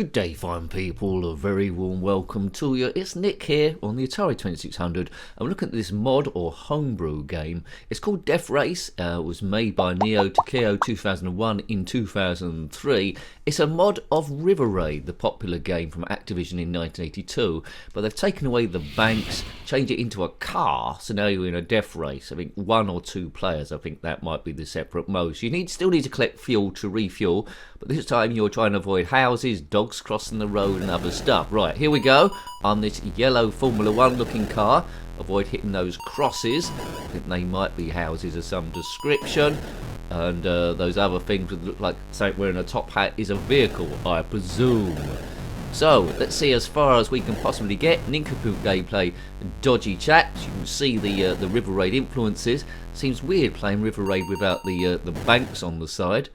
Good day, fine people. A very warm welcome to you. It's Nick here on the Atari 2600. I'm looking at this mod or homebrew game. It's called Death Race. It was made by Neo Takeo 2001 in 2003. It's a mod of River Raid, the popular game from Activision in 1982. But they've taken away the banks, changed it into a car, so now you're in a death race. I think 1 or 2 players. I think that might be the separate modes. You still need to collect fuel to refuel, but this time you're trying to avoid houses, dogs crossing the road and other stuff. Right, here we go on this yellow Formula 1 looking car. Avoid hitting those crosses. I think they might be houses of some description. And those other things that look like something wearing a top hat is a vehicle, I presume. So, let's see as far as we can possibly get. Nincompoop gameplay, dodgy chats. You can see the River Raid influences. Seems weird playing River Raid without the banks on the side.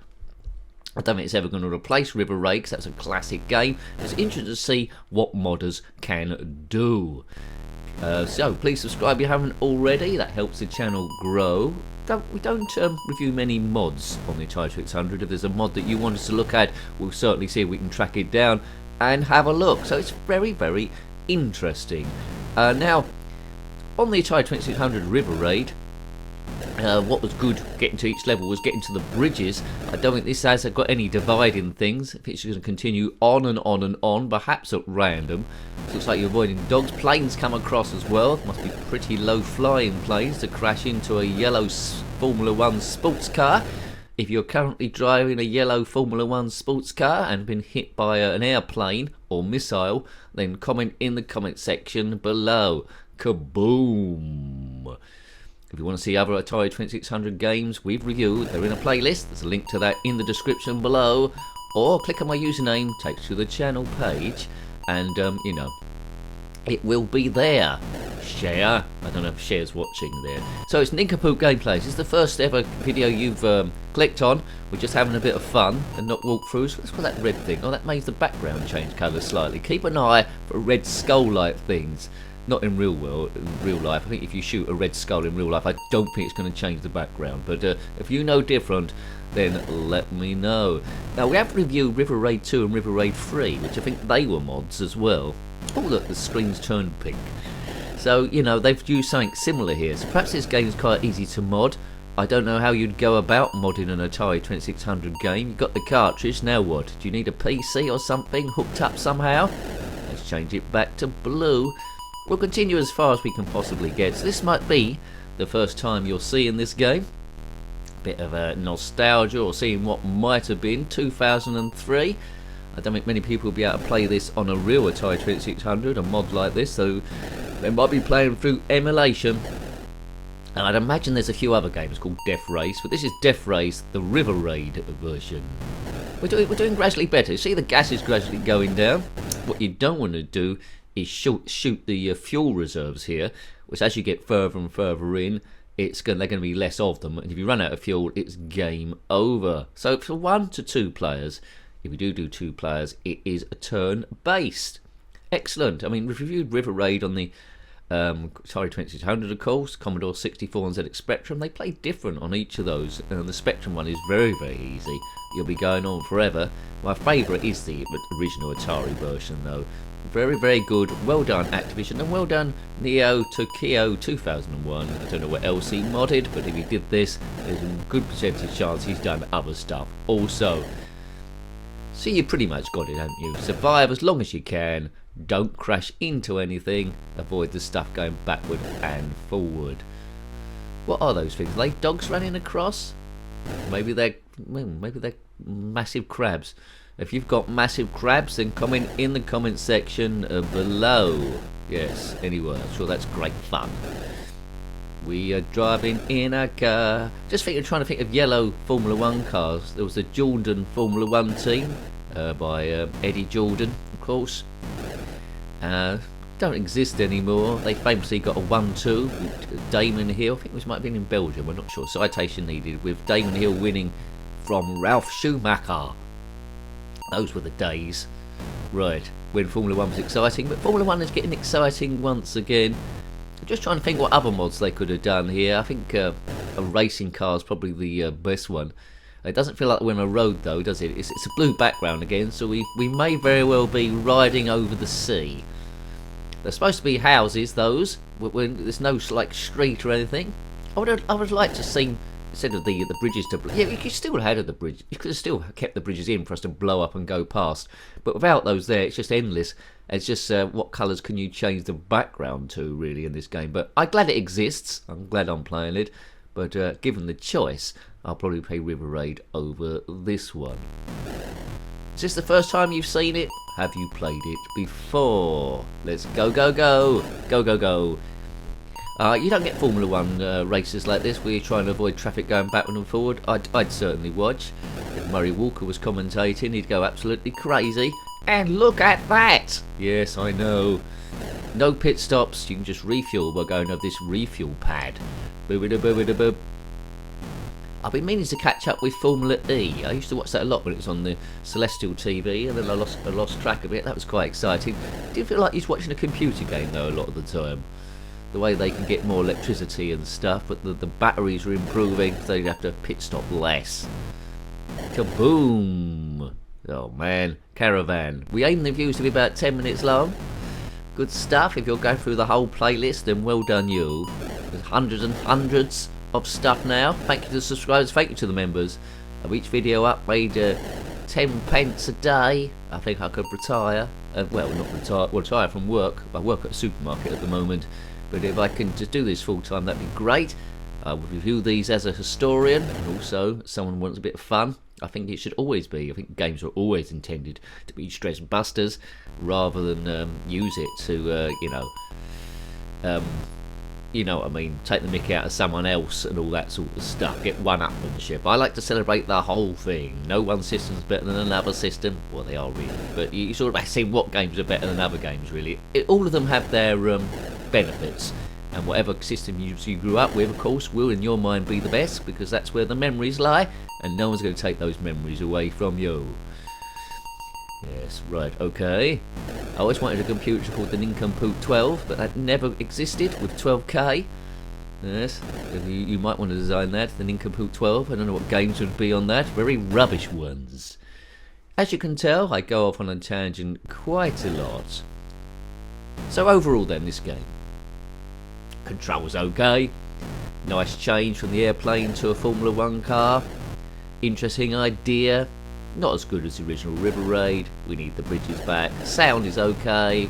I don't think it's ever going to replace River Raid because that's a classic game. It's interesting to see what modders can do. So please subscribe if you haven't already. That helps the channel grow. We don't review many mods on the Atari 600. If there's a mod that you want us to look at, we'll certainly see if we can track it down and have a look. So it's very, very interesting. Now, on the Atari 2600 River Raid, what was good getting to each level was getting to the bridges. I don't think this has got any dividing things. If it's going to continue on and on and on, perhaps at random. Looks like you're avoiding dogs. Planes come across as well. Must be pretty low flying planes to crash into a yellow Formula 1 sports car. If you're currently driving a yellow Formula 1 sports car and been hit by an airplane or missile, then comment in the comment section below. Kaboom! If you want to see other Atari 2600 games we've reviewed, they're in a playlist. There's a link to that in the description below. Or click on my username, takes you to the channel page, and, you know, it will be there. Share. I don't know if Share's watching there. So it's Nincompoop Gameplays. It's the first ever video you've clicked on. We're just having a bit of fun and not walkthroughs. What's that red thing? Oh, that makes the background change colour slightly. Keep an eye for red skull-like things. Not in real life. I think if you shoot a red skull in real life, I don't think it's going to change the background. But if you know different, then let me know. Now, we have reviewed River Raid 2 and River Raid 3, which I think they were mods as well. Oh, look, the screen's turned pink. So, you know, they've used something similar here. So perhaps this game's quite easy to mod. I don't know how you'd go about modding an Atari 2600 game. You've got the cartridge, now what? Do you need a PC or something hooked up somehow? Let's change it back to blue. We'll continue as far as we can possibly get. So this might be the first time you're seeing this game. Bit of a nostalgia or seeing what might have been 2003. I don't think many people will be able to play this on a real Atari 2600, a mod like this, so they might be playing through emulation. And I'd imagine there's a few other games called Death Race, but this is Death Race, the River Raid version. We're doing gradually better. See, the gas is gradually going down. What you don't want to do is shoot the fuel reserves here, which as you get further and further in, they're going to be less of them, and if you run out of fuel, it's game over. So for 1 to 2 players, if you do 2 players, it is a turn based. Excellent. I mean, we've reviewed River Raid on the Atari 2600, of course, Commodore 64 and ZX Spectrum. They play different on each of those, and the Spectrum one is very, very easy. You'll be going on forever. My favourite is the original Atari version, though. Very, very good. Well done, Activision, and well done, Neo Takeo 2001. I don't know what else he modded, but if he did this, there's a good percentage chance he's done other stuff also. So you pretty much got it, haven't you? Survive as long as you can. Don't crash into anything. Avoid the stuff going backward and forward. What are those things? Are they dogs running across? Maybe they're massive crabs. If you've got massive crabs, then comment in the comment section below. Yes, anyway, I'm sure that's great fun. We are driving in a car. Just trying to think of yellow Formula 1 cars. There was the Jordan Formula 1 team by Eddie Jordan, of course. Don't exist anymore. They famously got a 1-2 with Damon Hill. I think this might have been in Belgium, I'm not sure. Citation needed, with Damon Hill winning from Ralf Schumacher. Those were the days. Right, when Formula 1 was exciting, but Formula 1 is getting exciting once again. I'm just trying to think what other mods they could have done here. I think a racing car is probably the best one. It doesn't feel like we're on a road though, does it? It's a blue background again, so we may very well be riding over the sea. They're supposed to be houses, those. When there's no like street or anything. I would like to see, instead of the bridges to... Yeah, you could still have had the bridge. You could have still kept the bridges in for us to blow up and go past. But without those there, it's just endless. It's just what colours can you change the background to, really, in this game. But I'm glad it exists. I'm glad I'm playing it. But given the choice, I'll probably play River Raid over this one. Is this the first time you've seen it? Have you played it before? Let's go, go, go. Go, go, go. You don't get Formula 1 races like this where you're trying to avoid traffic going backward and forward. I'd certainly watch. If Murray Walker was commentating, he'd go absolutely crazy. And look at that! Yes, I know. No pit stops, you can just refuel by going over this refuel pad. Boo-boo-boo-boo-boo. I've been meaning to catch up with Formula E. I used to watch that a lot when it was on the Celestial TV, and then I lost track of it. That was quite exciting. Didn't feel like you was watching a computer game though a lot of the time. The way they can get more electricity and stuff, but the batteries are improving, so you'd have to pit stop less. Kaboom! Oh man, Caravan. We aim the views to be about 10 minutes long. Good stuff. If you're going through the whole playlist, then well done you. There's hundreds and hundreds of stuff now. Thank you to the subscribers, thank you to the members. Of each video up made 10 pence a day. I think I could retire. Well, not retire, well, retire from work. I work at a supermarket at the moment. But if I can just do this full time, that'd be great. I would review these as a historian, and also someone who wants a bit of fun. I think it should always be. I think games are always intended to be stress busters, rather than use it to, you know what I mean, take the mickey out of someone else and all that sort of stuff. Get one-upmanship. I like to celebrate the whole thing. No one system's better than another system. Well, they are really, but you sort of have to see what games are better than other games, really. All of them have their benefits. And whatever system you grew up with, of course, will in your mind be the best, because that's where the memories lie, and no one's going to take those memories away from you. Yes, right, okay. I always wanted a computer called the Nincompoop 12, but that never existed with 12K. Yes, you might want to design that, the Nincompoop 12. I don't know what games would be on that. Very rubbish ones. As you can tell, I go off on a tangent quite a lot. So overall then, this game. Controls okay. Nice change from the airplane to a Formula 1 car. Interesting idea. Not as good as the original River Raid. We need the bridges back. Sound is okay.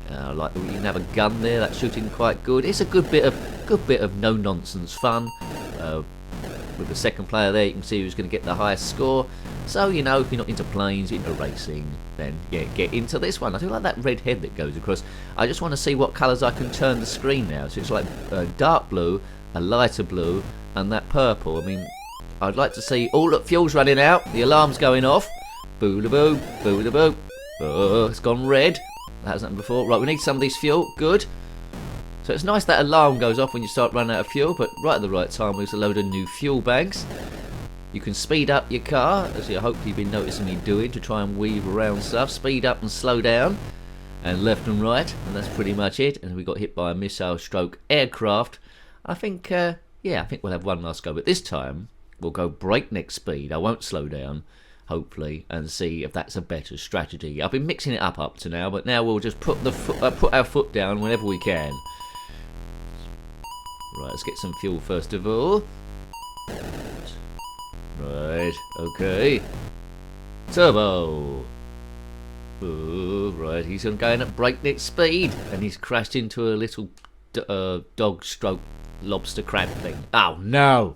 Like you can have a gun there. That's shooting quite good. It's a good bit of no nonsense fun. With the second player there, you can see who's going to get the highest score. So you know, if you're not into planes, into racing, then yeah, get into this one. I do like that red head that goes across. I just want to see what colours I can turn the screen now. So it's like dark blue, a lighter blue, and that purple. I mean, I'd like to see all the fuel's running out, the alarm's going off. Boo da boo, boo da boo. Oh, it's gone red. That hasn't happened before. Right, we need some of this fuel. Good. So it's nice that alarm goes off when you start running out of fuel, but right at the right time there's a load of new fuel banks. You can speed up your car, as I hope you've been noticing me doing, to try and weave around stuff. Speed up and slow down, and left and right, and that's pretty much it. And we got hit by a missile stroke aircraft. I think, yeah, I think we'll have one last go, but this time we'll go breakneck speed. I won't slow down, hopefully, and see if that's a better strategy. I've been mixing it up to now, but now we'll just put our foot down whenever we can. Right, let's get some fuel first of all. Right, okay. Turbo. Ooh, right, he's going at breakneck speed, and he's crashed into a little dog stroke lobster crab thing. Oh no!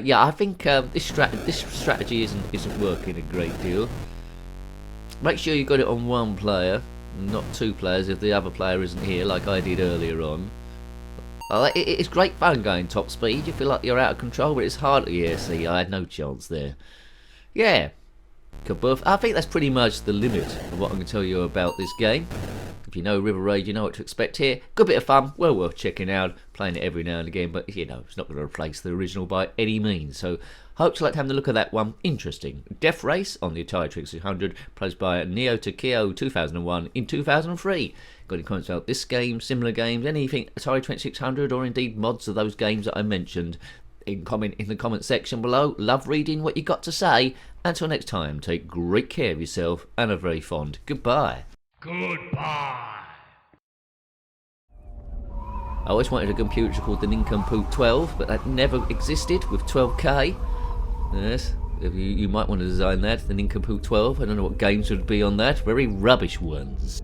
Yeah, I think this strategy isn't working a great deal. Make sure you got it on one player, not two players if the other player isn't here, like I did earlier on. It's great fun going top speed. You feel like you're out of control, but it's hard. Yeah, see, I had no chance there. Yeah, kabuff. I think that's pretty much the limit of what I'm going to tell you about this game. If you know River Raid, you know what to expect here. Good bit of fun, well worth checking out. Playing it every now and again, but you know, it's not going to replace the original by any means. So, hope you like having a look at that one. Interesting. Death Race on the Atari 2600, produced by Neo Tokyo 2001 in 2003. Got any comments about this game, similar games, anything Atari 2600, or indeed mods of those games that I mentioned? comment in the comment section below. Love reading what you got to say. Until next time, take great care of yourself and a very fond goodbye. Goodbye. I always wanted a computer called the Nincompoop 12, but that never existed with 12K. Yes, you might want to design that, the Nincompoop 12. I don't know what games would be on that. Very rubbish ones.